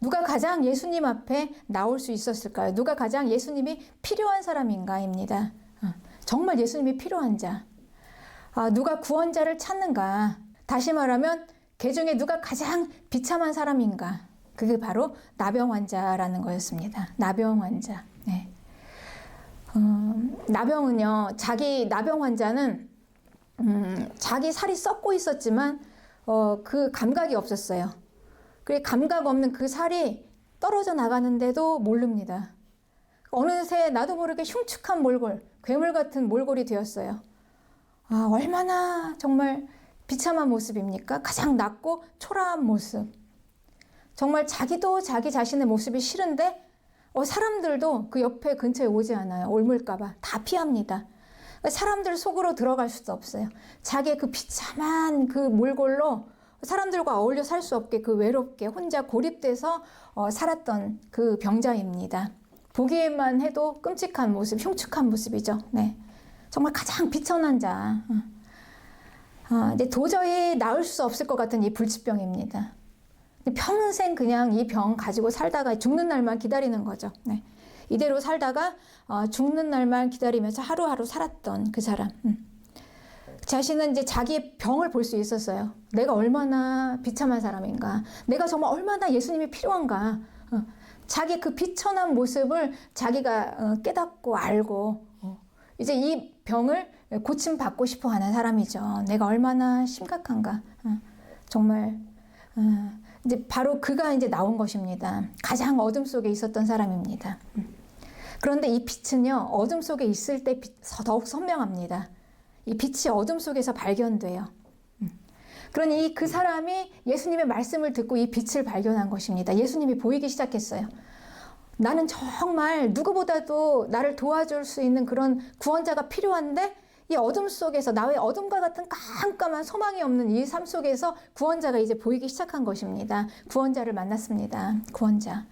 누가 가장 예수님 앞에 나올 수 있었을까요? 누가 가장 예수님이 필요한 사람인가입니다. 정말 예수님이 필요한 자. 누가 구원자를 찾는가? 다시 말하면 개 중에 누가 가장 비참한 사람인가? 그게 바로 나병 환자라는 거였습니다. 나병 환자. 네. 나병은요, 나병 환자는 자기 살이 썩고 있었지만 그 감각이 없었어요. 그 감각 없는 그 살이 떨어져 나가는데도 모릅니다. 어느새 나도 모르게 흉측한 몰골, 괴물 같은 몰골이 되었어요. 얼마나 정말 비참한 모습입니까? 가장 낮고 초라한 모습. 정말 자기도 자기 자신의 모습이 싫은데 사람들도 그 옆에 근처에 오지 않아요. 옮을까봐 다 피합니다. 사람들 속으로 들어갈 수도 없어요. 자기의 그 비참한 그 몰골로 사람들과 어울려 살 수 없게 그 외롭게 혼자 고립돼서 살았던 그 병자입니다. 보기에만 해도 끔찍한 모습, 흉측한 모습이죠. 네. 정말 가장 비천한 자. 이제 도저히 나을 수 없을 것 같은 이 불치병입니다. 평생 그냥 이 병 가지고 살다가 죽는 날만 기다리는 거죠. 네. 이대로 살다가 죽는 날만 기다리면서 하루하루 살았던 그 사람. 자신은 이제 자기의 병을 볼 수 있었어요. 내가 얼마나 비참한 사람인가. 내가 정말 얼마나 예수님이 필요한가. 자기 그 비천한 모습을 자기가 깨닫고 알고 이제 이 병을 고침받고 싶어 하는 사람이죠. 내가 얼마나 심각한가. 정말 이제 바로 그가 이제 나온 것입니다. 가장 어둠 속에 있었던 사람입니다. 그런데 이 빛은요, 어둠 속에 있을 때 더욱 선명합니다. 이 빛이 어둠 속에서 발견돼요. 그러니 그 사람이 예수님의 말씀을 듣고 이 빛을 발견한 것입니다. 예수님이 보이기 시작했어요. 나는 정말 누구보다도 나를 도와줄 수 있는 그런 구원자가 필요한데 이 어둠 속에서 나의 어둠과 같은 깜깜한 소망이 없는 이 삶 속에서 구원자가 이제 보이기 시작한 것입니다. 구원자를 만났습니다. 구원자.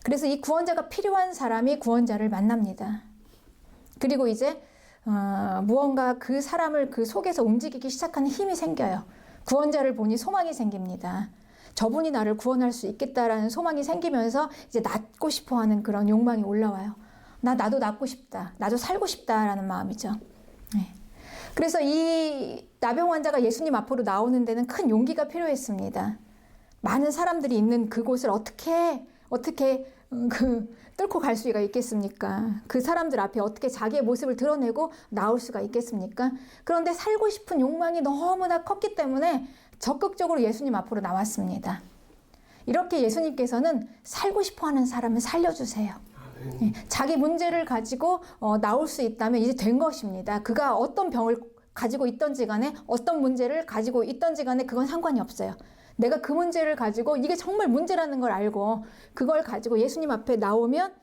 그래서 이 구원자가 필요한 사람이 구원자를 만납니다. 그리고 이제 무언가 그 사람을 그 속에서 움직이기 시작하는 힘이 생겨요. 구원자를 보니 소망이 생깁니다. 저분이 나를 구원할 수 있겠다라는 소망이 생기면서 이제 낫고 싶어 하는 그런 욕망이 올라와요. 나도 낫고 싶다. 나도 살고 싶다라는 마음이죠. 네. 그래서 이 나병 환자가 예수님 앞으로 나오는 데는 큰 용기가 필요했습니다. 많은 사람들이 있는 그곳을 어떻게 뚫고 갈 수가 있겠습니까? 그 사람들 앞에 어떻게 자기의 모습을 드러내고 나올 수가 있겠습니까? 그런데 살고 싶은 욕망이 너무나 컸기 때문에 적극적으로 예수님 앞으로 나왔습니다. 이렇게 예수님께서는 살고 싶어하는 사람을 살려주세요. 자기 문제를 가지고 나올 수 있다면 이제 된 것입니다. 그가 어떤 병을 가지고 있던지 간에 어떤 문제를 가지고 있던지 간에 그건 상관이 없어요. 내가 그 문제를 가지고 이게 정말 문제라는 걸 알고 그걸 가지고 예수님 앞에 나오면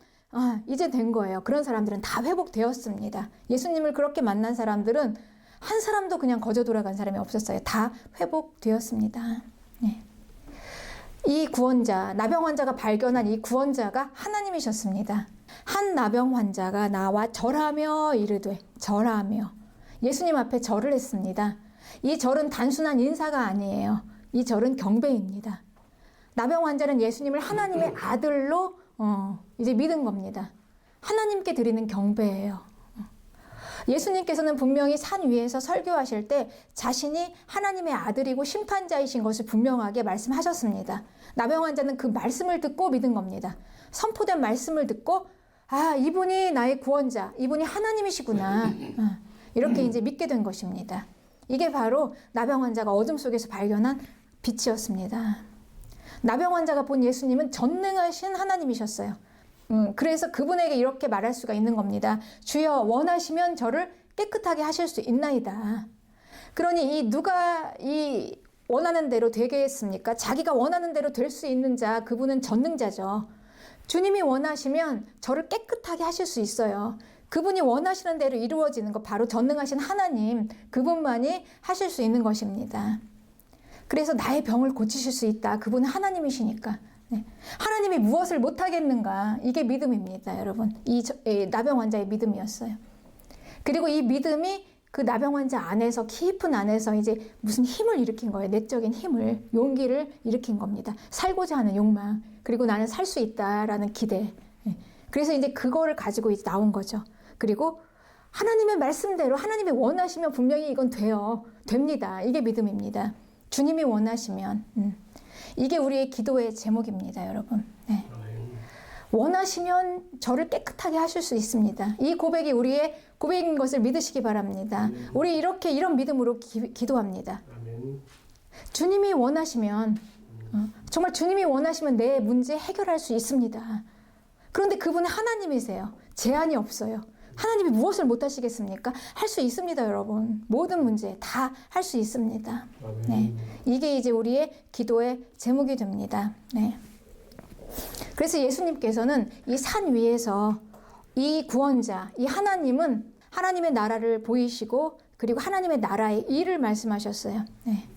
이제 된 거예요. 그런 사람들은 다 회복되었습니다. 예수님을 그렇게 만난 사람들은 한 사람도 그냥 거저 돌아간 사람이 없었어요. 다 회복되었습니다. 네. 이 구원자, 나병 환자가 발견한 이 구원자가 하나님이셨습니다. 한 나병 환자가 나와 절하며 이르되, 절하며 예수님 앞에 절을 했습니다. 이 절은 단순한 인사가 아니에요. 이 절은 경배입니다. 나병 환자는 예수님을 하나님의 아들로 이제 믿은 겁니다. 하나님께 드리는 경배예요. 예수님께서는 분명히 산 위에서 설교하실 때 자신이 하나님의 아들이고 심판자이신 것을 분명하게 말씀하셨습니다. 나병 환자는 그 말씀을 듣고 믿은 겁니다. 선포된 말씀을 듣고 이분이 나의 구원자, 이분이 하나님이시구나. 이렇게 이제 믿게 된 것입니다. 이게 바로 나병 환자가 어둠 속에서 발견한 빛이었습니다. 나병 환자가 본 예수님은 전능하신 하나님이셨어요. 그래서 그분에게 이렇게 말할 수가 있는 겁니다. 주여 원하시면 저를 깨끗하게 하실 수 있나이다. 그러니 누가 원하는 대로 되겠습니까? 자기가 원하는 대로 될 수 있는 자, 그분은 전능자죠. 주님이 원하시면 저를 깨끗하게 하실 수 있어요. 그분이 원하시는 대로 이루어지는 것, 바로 전능하신 하나님, 그분만이 하실 수 있는 것입니다. 그래서 나의 병을 고치실 수 있다. 그분은 하나님이시니까. 네. 하나님이 무엇을 못하겠는가? 이게 믿음입니다, 여러분. 이 나병 환자의 믿음이었어요. 그리고 이 믿음이 그 나병 환자 안에서, 깊은 안에서 이제 무슨 힘을 일으킨 거예요. 내적인 힘을, 용기를 일으킨 겁니다. 살고자 하는 욕망, 그리고 나는 살 수 있다라는 기대. 그래서 이제 그거를 가지고 이제 나온 거죠. 그리고 하나님의 말씀대로 하나님이 원하시면 분명히 이건 돼요. 됩니다. 이게 믿음입니다. 주님이 원하시면. 이게 우리의 기도의 제목입니다, 여러분. 네. 원하시면 저를 깨끗하게 하실 수 있습니다. 이 고백이 우리의 고백인 것을 믿으시기 바랍니다. 우리 이런 믿음으로 기도합니다. 주님이 원하시면, 정말 주님이 원하시면 내 문제 해결할 수 있습니다. 그런데 그분은 하나님이세요. 제한이 없어요. 하나님이 무엇을 못 하시겠습니까? 할 수 있습니다, 여러분. 모든 문제 다 할 수 있습니다. 네. 이게 이제 우리의 기도의 제목이 됩니다. 네. 그래서 예수님께서는 이 산 위에서 이 구원자, 이 하나님은 하나님의 나라를 보이시고 그리고 하나님의 나라의 일을 말씀하셨어요. 네.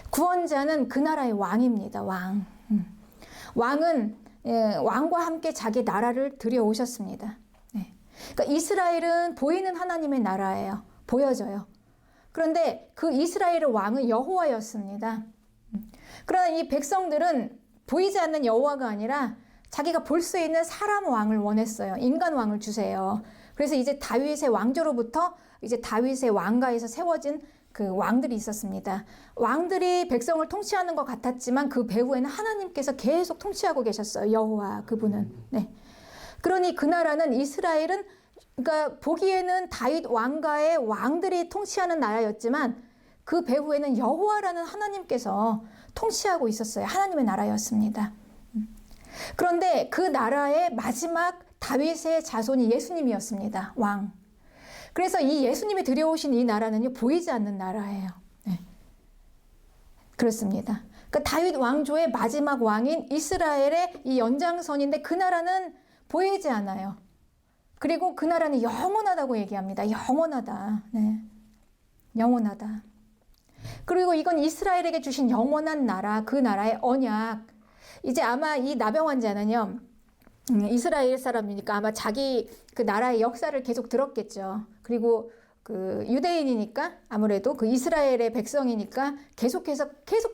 구원자는 그 나라의 왕입니다. 왕. 왕은 왕과 함께 자기 나라를 들여오셨습니다. 네. 그러니까 이스라엘은 보이는 하나님의 나라예요. 보여져요. 그런데 그 이스라엘의 왕은 여호와였습니다. 그러나 이 백성들은 보이지 않는 여호와가 아니라 자기가 볼 수 있는 사람 왕을 원했어요. 인간 왕을 주세요. 그래서 이제 다윗의 왕조로부터 이제 다윗의 왕가에서 세워진 그 왕들이 있었습니다. 왕들이 백성을 통치하는 것 같았지만 그 배후에는 하나님께서 계속 통치하고 계셨어요. 여호와 그분은. 네. 그러니 그 나라는 이스라엘은 그러니까 보기에는 다윗 왕가의 왕들이 통치하는 나라였지만 그 배후에는 여호와라는 하나님께서 통치하고 있었어요. 하나님의 나라였습니다. 그런데 그 나라의 마지막 다윗의 자손이 예수님이었습니다. 왕. 그래서 이 예수님이 들여오신 이 나라는요, 보이지 않는 나라예요. 네. 그렇습니다. 그러니까 다윗 왕조의 마지막 왕인 이스라엘의 이 연장선인데 그 나라는 보이지 않아요. 그리고 그 나라는 영원하다고 얘기합니다. 영원하다. 네. 영원하다. 그리고 이건 이스라엘에게 주신 영원한 나라, 그 나라의 언약. 이제 아마 이 나병 환자는요, 이스라엘 사람이니까 아마 자기 그 나라의 역사를 계속 들었겠죠. 그리고 그 유대인이니까 아무래도 그 이스라엘의 백성이니까 계속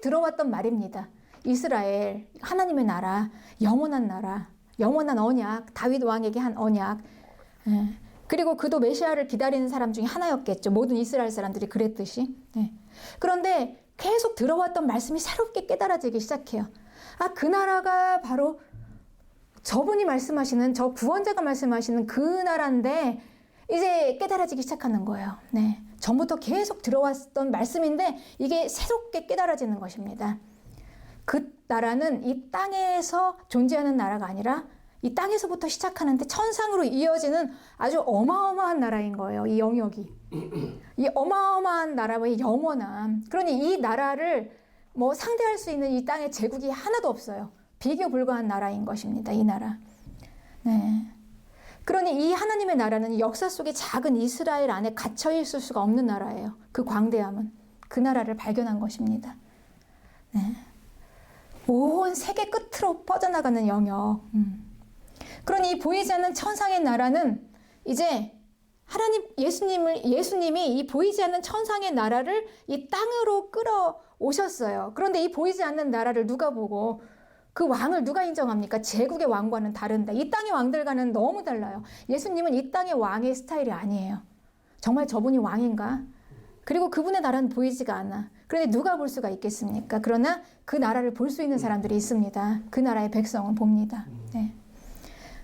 들어왔던 말입니다. 이스라엘, 하나님의 나라, 영원한 언약, 다윗 왕에게 한 언약. 그리고 그도 메시아를 기다리는 사람 중에 하나였겠죠. 모든 이스라엘 사람들이 그랬듯이. 그런데 계속 들어왔던 말씀이 새롭게 깨달아지기 시작해요. 아, 그 나라가 바로 저분이 말씀하시는, 저 구원자가 말씀하시는 그 나라인데 이제 깨달아지기 시작하는 거예요. 네. 전부터 계속 들어왔던 말씀인데 이게 새롭게 깨달아지는 것입니다. 그 나라는 이 땅에서 존재하는 나라가 아니라 이 땅에서부터 시작하는데 천상으로 이어지는 아주 어마어마한 나라인 거예요. 이 영역이. 이 어마어마한 나라의 영원함. 그러니 이 나라를 뭐 상대할 수 있는 이 땅의 제국이 하나도 없어요. 비교 불가한 나라인 것입니다. 이 나라. 네. 그러니 이 하나님의 나라는 역사 속에 작은 이스라엘 안에 갇혀 있을 수가 없는 나라예요. 그 광대함은. 그 나라를 발견한 것입니다. 네. 온 세계 끝으로 뻗어나가는 영역. 그러니 이 보이지 않는 천상의 나라는 이제 예수님이 이 보이지 않는 천상의 나라를 이 땅으로 끌어오셨어요. 그런데 이 보이지 않는 나라를 누가 보고 그 왕을 누가 인정합니까? 제국의 왕과는 다른데 이 땅의 왕들과는 너무 달라요. 예수님은 이 땅의 왕의 스타일이 아니에요. 정말 저분이 왕인가? 그리고 그분의 나라는 보이지가 않아. 그런데 누가 볼 수가 있겠습니까? 그러나 그 나라를 볼 수 있는 사람들이 있습니다. 그 나라의 백성은 봅니다. 네.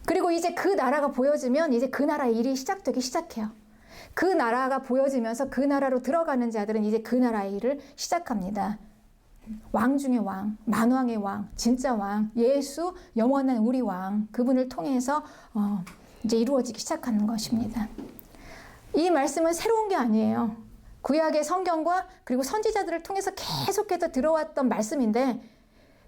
그리고 이제 그 나라가 보여지면 이제 그 나라의 일이 시작되기 시작해요. 그 나라가 보여지면서 그 나라로 들어가는 자들은 이제 그 나라의 일을 시작합니다. 왕 중의 왕, 만왕의 왕, 진짜 왕, 예수, 영원한 우리 왕, 그분을 통해서 이제 이루어지기 시작하는 것입니다. 이 말씀은 새로운 게 아니에요. 구약의 성경과 그리고 선지자들을 통해서 계속해서 들어왔던 말씀인데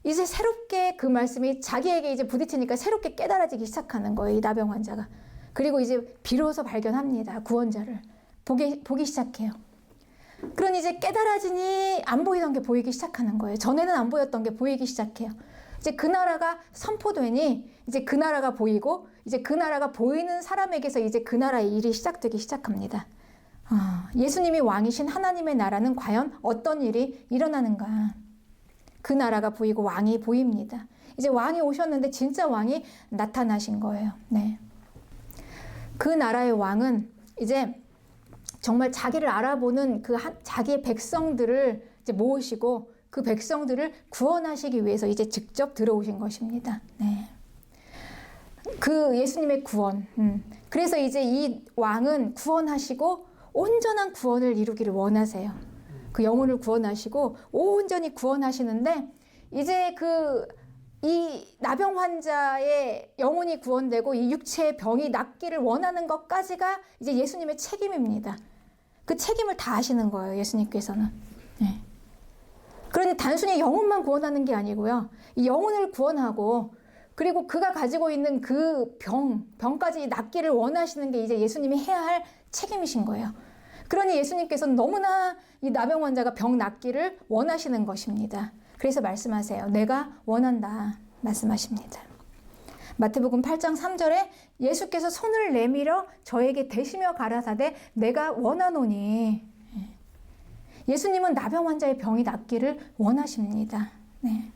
이제 새롭게 그 말씀이 자기에게 이제 부딪히니까 새롭게 깨달아지기 시작하는 거예요. 이 나병 환자가. 그리고 이제 비로소 발견합니다. 구원자를. 보기 시작해요. 그러니 이제 깨달아지니 안 보이던 게 보이기 시작하는 거예요. 전에는 안 보였던 게 보이기 시작해요. 이제 그 나라가 선포되니 이제 그 나라가 보이고 이제 그 나라가 보이는 사람에게서 이제 그 나라의 일이 시작되기 시작합니다. 예수님이 왕이신 하나님의 나라는 과연 어떤 일이 일어나는가? 그 나라가 보이고 왕이 보입니다. 이제 왕이 오셨는데 진짜 왕이 나타나신 거예요. 네. 그 나라의 왕은 이제 정말 자기를 알아보는 자기의 백성들을 이제 모으시고 그 백성들을 구원하시기 위해서 이제 직접 들어오신 것입니다. 네. 그 예수님의 구원. 그래서 이제 이 왕은 구원하시고 온전한 구원을 이루기를 원하세요. 그 영혼을 구원하시고 온전히 구원하시는데 이제 이 나병 환자의 영혼이 구원되고 이 육체의 병이 낫기를 원하는 것까지가 이제 예수님의 책임입니다. 그 책임을 다 하시는 거예요, 예수님께서는. 네. 그러니 단순히 영혼만 구원하는 게 아니고요. 이 영혼을 구원하고 그리고 그가 가지고 있는 그 병까지 낫기를 원하시는 게 이제 예수님이 해야 할 책임이신 거예요. 그러니 예수님께서는 너무나 이 나병 환자가 병 낫기를 원하시는 것입니다. 그래서 말씀하세요. 내가 원한다 말씀하십니다. 마태복음 8장 3절에 예수께서 손을 내밀어 저에게 대시며 가라사대 내가 원하노니. 예수님은 나병 환자의 병이 낫기를 원하십니다. 네.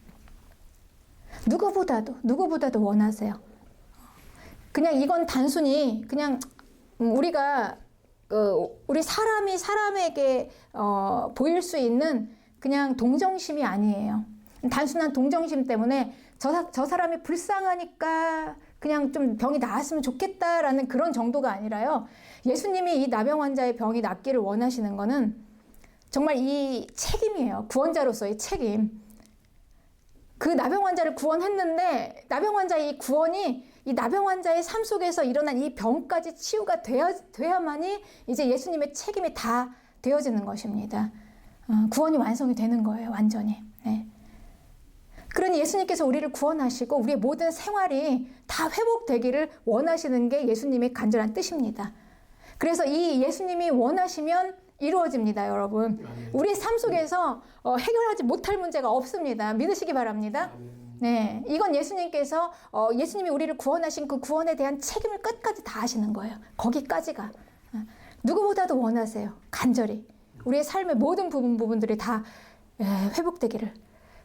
누구보다도 원하세요. 그냥 이건 단순히 그냥 우리가 우리 사람이 사람에게 보일 수 있는 그냥 동정심이 아니에요. 단순한 동정심 때문에 저 사람이 불쌍하니까 그냥 좀 병이 나았으면 좋겠다라는 그런 정도가 아니라요. 예수님이 이 나병 환자의 병이 낫기를 원하시는 거는 정말 이 책임이에요. 구원자로서의 책임. 그 나병 환자를 구원했는데 나병 환자의 이 구원이 이 나병 환자의 삶 속에서 일어난 이 병까지 치유가 돼야만이 이제 예수님의 책임이 다 되어지는 것입니다. 구원이 완성이 되는 거예요, 완전히. 네. 그러니 예수님께서 우리를 구원하시고 우리의 모든 생활이 다 회복되기를 원하시는 게 예수님의 간절한 뜻입니다. 그래서 이 예수님이 원하시면 이루어집니다, 여러분. 우리 삶 속에서 해결하지 못할 문제가 없습니다. 믿으시기 바랍니다. 네, 이건 예수님께서 예수님이 우리를 구원하신 그 구원에 대한 책임을 끝까지 다 하시는 거예요. 거기까지가. 누구보다도 원하세요. 간절히. 우리의 삶의 모든 부분들이 다 회복되기를.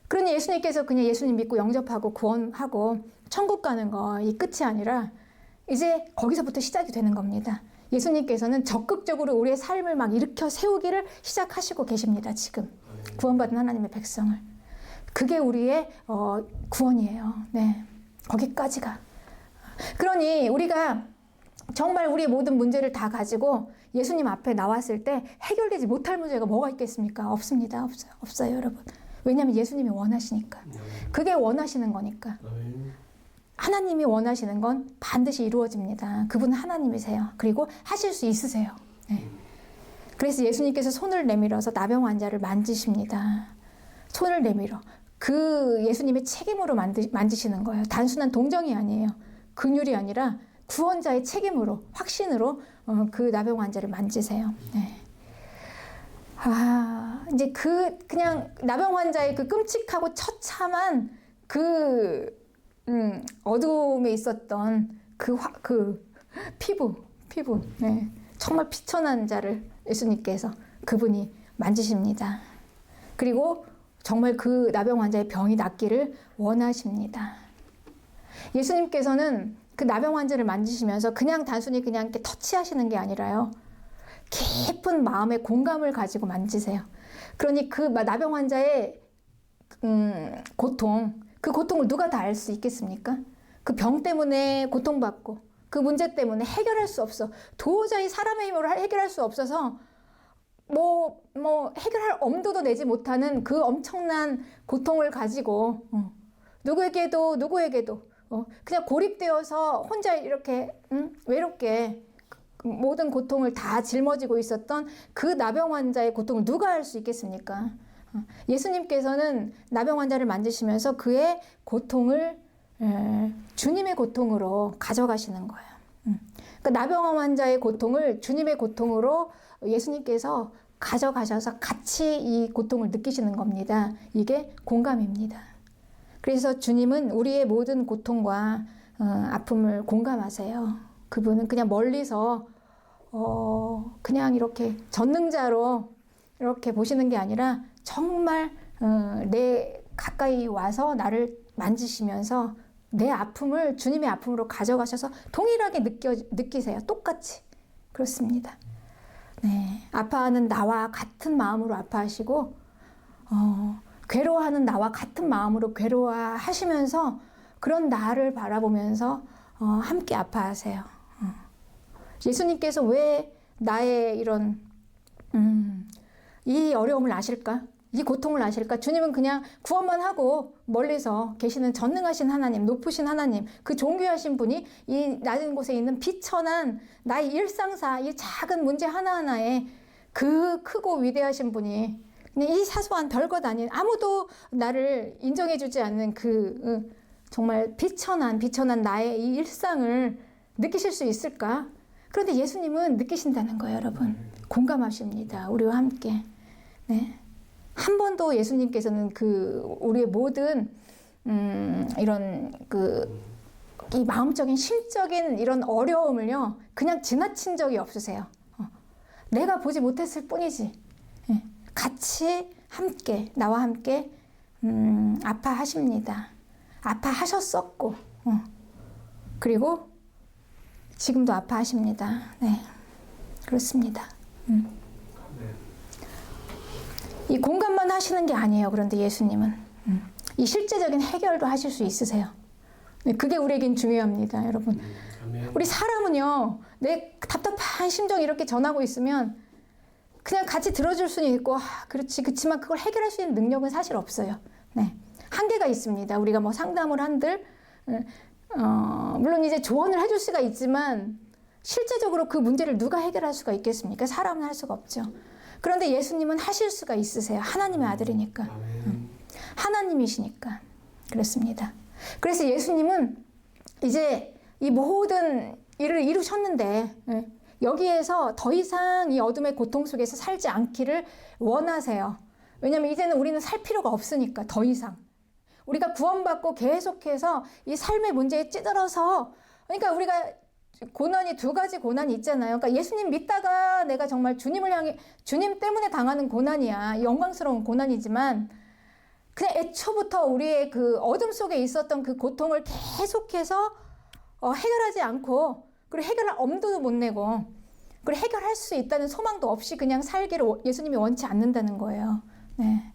그러니 예수님께서 그냥 예수님 믿고 영접하고 구원하고 천국 가는 거 이 끝이 아니라 이제 거기서부터 시작이 되는 겁니다. 예수님께서는 적극적으로 우리의 삶을 막 일으켜 세우기를 시작하시고 계십니다. 지금 구원받은 하나님의 백성을. 그게 우리의 구원이에요. 네, 거기까지가. 그러니 우리가 정말 우리의 모든 문제를 다 가지고 예수님 앞에 나왔을 때 해결되지 못할 문제가 뭐가 있겠습니까? 없습니다. 없어요, 여러분. 왜냐하면 예수님이 원하시니까. 그게 원하시는 거니까. 하나님이 원하시는 건 반드시 이루어집니다. 그분은 하나님이세요. 그리고 하실 수 있으세요. 네. 그래서 예수님께서 손을 내밀어서 나병 환자를 만지십니다. 손을 내밀어. 그 예수님의 책임으로 만지시는 거예요. 단순한 동정이 아니에요. 긍휼이 아니라 구원자의 책임으로, 확신으로 그 나병 환자를 만지세요. 네. 이제 그냥 나병 환자의 그 끔찍하고 처참한 어두움에 있었던 그 피부. 네. 정말 비천한 자를 예수님께서 그분이 만지십니다. 그리고 정말 그 나병 환자의 병이 낫기를 원하십니다. 예수님께서는 그 나병 환자를 만지시면서 그냥 단순히 그냥 이렇게 터치하시는 게 아니라요. 깊은 마음의 공감을 가지고 만지세요. 그러니 그 나병 환자의 고통, 그 고통을 누가 다 알 수 있겠습니까? 그 병 때문에 고통받고 그 문제 때문에 해결할 수 없어. 도저히 사람의 힘으로 해결할 수 없어서 해결할 엄두도 내지 못하는 그 엄청난 고통을 가지고 누구에게도 그냥 고립되어서 혼자 이렇게 외롭게 모든 고통을 다 짊어지고 있었던 그 나병 환자의 고통을 누가 알 수 있겠습니까? 예수님께서는 나병 환자를 만지시면서 그의 고통을 주님의 고통으로 가져가시는 거예요. 그러니까 나병 환자의 고통을 주님의 고통으로 예수님께서 가져가셔서 같이 이 고통을 느끼시는 겁니다. 이게 공감입니다. 그래서 주님은 우리의 모든 고통과 아픔을 공감하세요. 그분은 그냥 멀리서 그냥 이렇게 전능자로 이렇게 보시는 게 아니라 정말 내 가까이 와서 나를 만지시면서 내 아픔을 주님의 아픔으로 가져가셔서 동일하게 느끼세요. 똑같이. 그렇습니다. 네, 아파하는 나와 같은 마음으로 아파하시고 괴로워하는 나와 같은 마음으로 괴로워하시면서 그런 나를 바라보면서 함께 아파하세요. 예수님께서 왜 나의 이런 이 어려움을 아실까? 이 고통을 아실까? 주님은 그냥 구원만 하고 멀리서 계시는 전능하신 하나님, 높으신 하나님, 그 존귀하신 분이 이 낮은 곳에 있는 비천한 나의 일상사, 이 작은 문제 하나하나에 그 크고 위대하신 분이 그냥 이 사소한 별것 아닌 아무도 나를 인정해주지 않는 그 정말 비천한 나의 이 일상을 느끼실 수 있을까? 그런데 예수님은 느끼신다는 거예요, 여러분. 공감하십니다. 우리와 함께. 네. 한 번도 예수님께서는 우리의 모든 이런 이 마음적인 심적인 이런 어려움을요 그냥 지나친 적이 없으세요. 내가 보지 못했을 뿐이지. 같이 함께 나와 함께 아파하십니다. 아파하셨었고 그리고 지금도 아파하십니다. 네, 그렇습니다. 이 공감만 하시는 게 아니에요. 그런데 예수님은 이 실제적인 해결도 하실 수 있으세요. 네, 그게 우리에겐 중요합니다, 여러분. 우리 사람은요, 내 답답한 심정 이렇게 전하고 있으면 그냥 같이 들어줄 수는 있고, 그렇지만 그걸 해결할 수 있는 능력은 사실 없어요. 네, 한계가 있습니다. 우리가 뭐 상담을 한들, 물론 이제 조언을 해줄 수가 있지만 실제적으로 그 문제를 누가 해결할 수가 있겠습니까? 사람은 할 수가 없죠. 그런데 예수님은 하실 수가 있으세요. 하나님의 아들이니까. 하나님이시니까. 그렇습니다. 그래서 예수님은 이제 이 모든 일을 이루셨는데 여기에서 더 이상 이 어둠의 고통 속에서 살지 않기를 원하세요. 왜냐하면 이제는 우리는 살 필요가 없으니까 더 이상. 우리가 구원받고 계속해서 이 삶의 문제에 찌들어서 그러니까 우리가 고난이 두 가지 고난이 있잖아요. 그러니까 예수님 믿다가 내가 정말 주님을 향해 주님 때문에 당하는 고난이야. 영광스러운 고난이지만 그냥 애초부터 우리의 그 어둠 속에 있었던 그 고통을 계속해서 해결하지 않고 그리고 해결할 엄두도 못 내고 그리고 해결할 수 있다는 소망도 없이 그냥 살기를 예수님이 원치 않는다는 거예요. 네.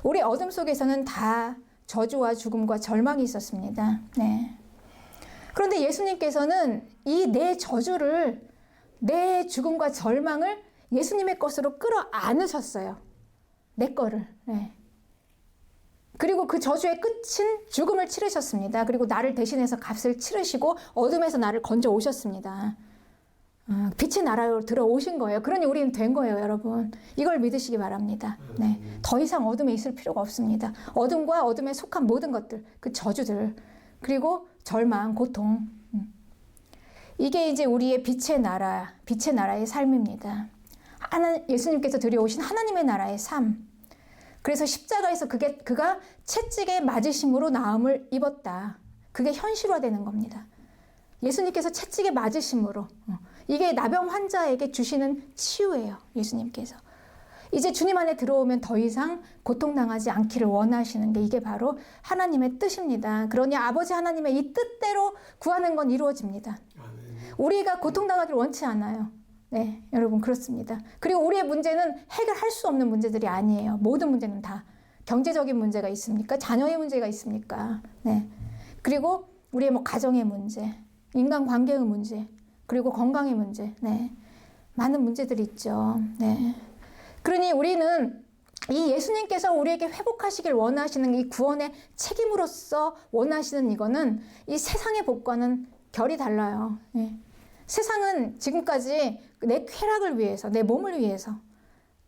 우리 어둠 속에서는 다 저주와 죽음과 절망이 있었습니다. 네. 그런데 예수님께서는 이 내 저주를, 내 죽음과 절망을 예수님의 것으로 끌어안으셨어요. 내 거를. 네. 그리고 그 저주의 끝인 죽음을 치르셨습니다. 그리고 나를 대신해서 값을 치르시고 어둠에서 나를 건져 오셨습니다. 빛의 나라로 들어오신 거예요. 그러니 우리는 된 거예요, 여러분. 이걸 믿으시기 바랍니다. 네. 더 이상 어둠에 있을 필요가 없습니다. 어둠과 어둠에 속한 모든 것들, 그 저주들, 그리고 절망, 고통. 이게 이제 우리의 빛의 나라의 삶입니다. 예수님께서 들여오신 하나님의 나라의 삶. 그래서 십자가에서 그가 채찍에 맞으심으로 나음을 입었다. 그게 현실화되는 겁니다. 예수님께서 채찍에 맞으심으로. 이게 나병 환자에게 주시는 치유예요. 예수님께서. 이제 주님 안에 들어오면 더 이상 고통당하지 않기를 원하시는 게 이게 바로 하나님의 뜻입니다. 그러니 아버지 하나님의 이 뜻대로 구하는 건 이루어집니다. 우리가 고통당하기를 원치 않아요. 네, 여러분 그렇습니다. 그리고 우리의 문제는 해결할 수 없는 문제들이 아니에요. 모든 문제는 다. 경제적인 문제가 있습니까? 자녀의 문제가 있습니까? 네. 그리고 우리의 뭐 가정의 문제, 인간관계의 문제, 그리고 건강의 문제, 네. 많은 문제들이 있죠. 네. 그러니 우리는 이 예수님께서 우리에게 회복하시길 원하시는 이 구원의 책임으로서 원하시는 이거는 이 세상의 복과는 결이 달라요. 네. 세상은 지금까지 내 쾌락을 위해서, 내 몸을 위해서,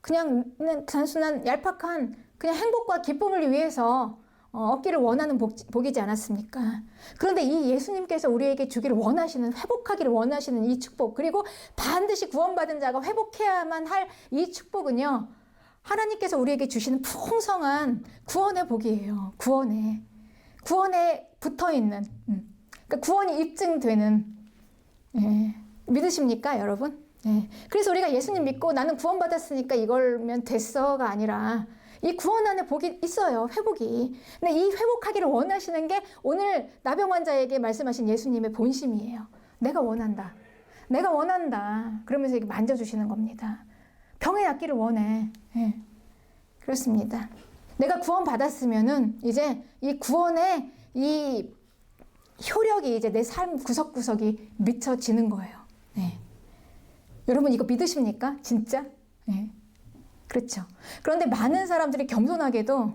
그냥 단순한 얄팍한 그냥 행복과 기쁨을 위해서 얻기를 원하는 복이지 않았습니까? 그런데 이 예수님께서 우리에게 주기를 원하시는, 회복하기를 원하시는 이 축복, 그리고 반드시 구원받은 자가 회복해야만 할 이 축복은요, 하나님께서 우리에게 주시는 풍성한 구원의 복이에요. 구원에 붙어있는, 그러니까 구원이 입증되는, 예, 믿으십니까, 여러분? 네. 그래서 우리가 예수님 믿고 나는 구원받았으니까 이걸면 됐어가 아니라 이 구원 안에 복이 있어요. 회복이. 근데 이 회복하기를 원하시는 게 오늘 나병 환자에게 말씀하신 예수님의 본심이에요. 내가 원한다. 내가 원한다. 그러면서 이렇게 만져주시는 겁니다. 병이 낫기를 원해. 네. 그렇습니다. 내가 구원받았으면은 이제 이 구원의 이 효력이 이제 내 삶 구석구석이 미쳐지는 거예요. 네. 여러분 이거 믿으십니까? 진짜? 네. 그렇죠. 그런데 많은 사람들이 겸손하게도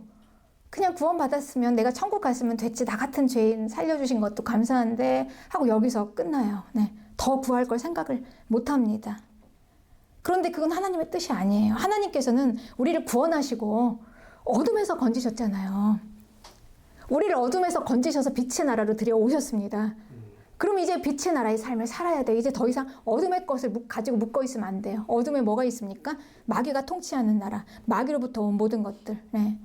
그냥 구원받았으면 내가 천국 갔으면 됐지. 나 같은 죄인 살려주신 것도 감사한데 하고 여기서 끝나요. 네. 더 구할 걸 생각을 못합니다. 그런데 그건 하나님의 뜻이 아니에요. 하나님께서는 우리를 구원하시고 어둠에서 건지셨잖아요. 우리를 어둠에서 건지셔서 빛의 나라로 들여오셨습니다. 그럼 이제 빛의 나라의 삶을 살아야 돼. 이제 더 이상 어둠의 것을 가지고 묶어 있으면 안 돼요. 어둠에 뭐가 있습니까? 마귀가 통치하는 나라. 마귀로부터 온 모든 것들. 네.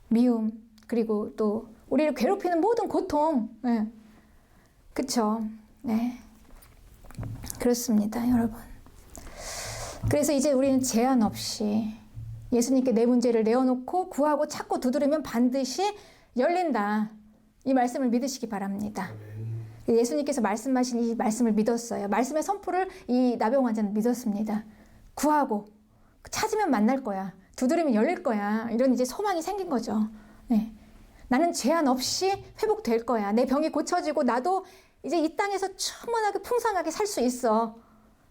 미움. 그리고 또 우리를 괴롭히는 모든 고통. 네. 그쵸? 네. 그렇습니다, 여러분. 그래서 이제 우리는 제한 없이 예수님께 내 문제를 내어놓고 구하고 찾고 두드리면 반드시 열린다. 이 말씀을 믿으시기 바랍니다. 예수님께서 말씀하신 이 말씀을 믿었어요. 말씀의 선포를 이 나병 환자는 믿었습니다. 구하고 찾으면 만날 거야. 두드리면 열릴 거야. 이런 이제 소망이 생긴 거죠. 네. 나는 제한 없이 회복될 거야. 내 병이 고쳐지고 나도 이제 이 땅에서 충만하게 풍성하게 살 수 있어.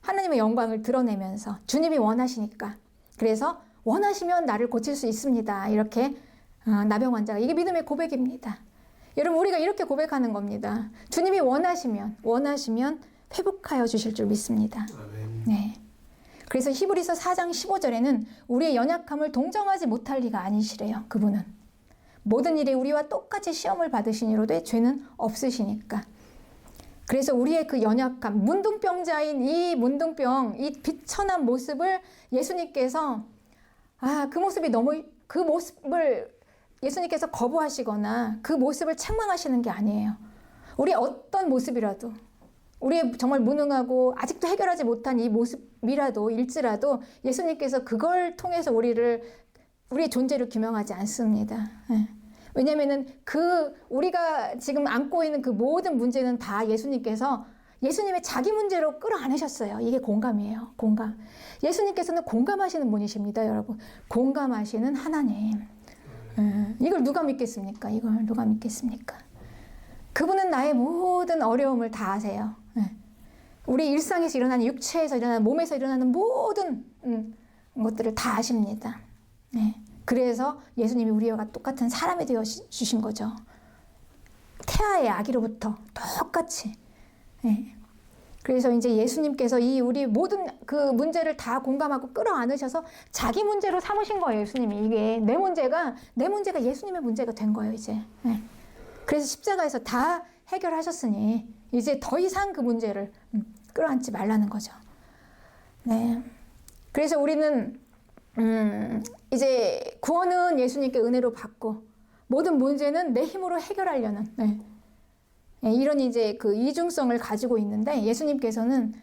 하나님의 영광을 드러내면서 주님이 원하시니까. 그래서 원하시면 나를 고칠 수 있습니다. 이렇게 나병 환자가 이게 믿음의 고백입니다. 여러분 우리가 이렇게 고백하는 겁니다. 주님이 원하시면 회복하여 주실 줄 믿습니다. 네. 그래서 히브리서 4장 15절에는 우리의 연약함을 동정하지 못할 리가 아니시래요. 그분은. 모든 일에 우리와 똑같이 시험을 받으시니로되 죄는 없으시니까. 그래서 우리의 그 연약함, 문둥병자인 이 문둥병, 이 비천한 모습을 예수님께서 그 모습을 예수님께서 거부하시거나 그 모습을 책망하시는 게 아니에요. 우리 어떤 모습이라도 우리의 정말 무능하고 아직도 해결하지 못한 이 모습이라도 일지라도 예수님께서 그걸 통해서 우리의 존재를 규명하지 않습니다. 왜냐면은 우리가 지금 안고 있는 그 모든 문제는 다 예수님께서 예수님의 자기 문제로 끌어안으셨어요. 이게 공감이에요. 공감. 예수님께서는 공감하시는 분이십니다, 여러분. 공감하시는 하나님. 이걸 누가 믿겠습니까? 이걸 누가 믿겠습니까? 그분은 나의 모든 어려움을 다 아세요. 우리 일상에서 일어나는 육체에서 일어나는 몸에서 일어나는 모든 것들을 다 아십니다. 그래서 예수님이 우리와 똑같은 사람이 되어 주신 거죠. 태아의 아기로부터 똑같이. 그래서 이제 예수님께서 우리 모든 그 문제를 다 공감하고 끌어안으셔서 자기 문제로 삼으신 거예요, 예수님이. 이게 내 문제가 예수님의 문제가 된 거예요, 이제. 그래서 십자가에서 다 해결하셨으니 이제 더 이상 그 문제를 끌어안지 말라는 거죠. 네. 그래서 우리는 이제 구원은 예수님께 은혜로 받고 모든 문제는 내 힘으로 해결하려는 이런 이제 그 이중성을 가지고 있는데 예수님께서는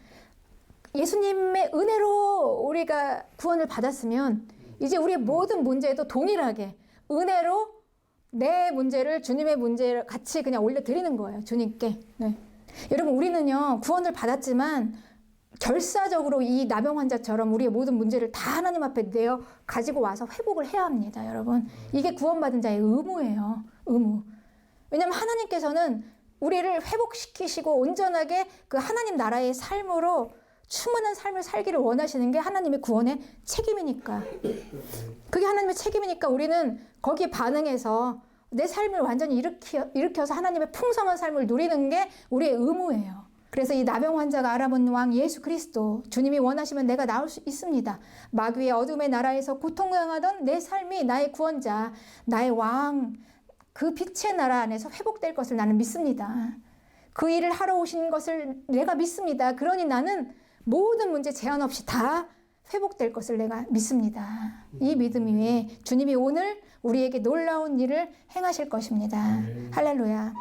예수님의 은혜로 우리가 구원을 받았으면 이제 우리의 모든 문제도 동일하게 은혜로 내 문제를 주님의 문제를 같이 그냥 올려드리는 거예요. 주님께. 여러분 우리는요 구원을 받았지만 결사적으로 이 나병 환자처럼 우리의 모든 문제를 다 하나님 앞에 내어 가지고 와서 회복을 해야 합니다. 여러분 이게 구원받은 자의 의무예요. 의무. 왜냐하면 하나님께서는 우리를 회복시키시고 온전하게 그 하나님 나라의 삶으로 충만한 삶을 살기를 원하시는 게 하나님의 구원의 책임이니까. 그게 하나님의 책임이니까 우리는 거기에 반응해서 내 삶을 완전히 일으켜서 하나님의 풍성한 삶을 누리는 게 우리의 의무예요. 그래서 이 나병 환자가 알아본 왕 예수 그리스도, 주님이 원하시면 내가 나올 수 있습니다. 마귀의 어둠의 나라에서 고통당하던 내 삶이 나의 구원자, 나의 왕, 그 빛의 나라 안에서 회복될 것을 나는 믿습니다. 그 일을 하러 오신 것을 내가 믿습니다. 그러니 나는 모든 문제 제한 없이 다 회복될 것을 내가 믿습니다. 이 믿음 위에 주님이 오늘 우리에게 놀라운 일을 행하실 것입니다. 할렐루야.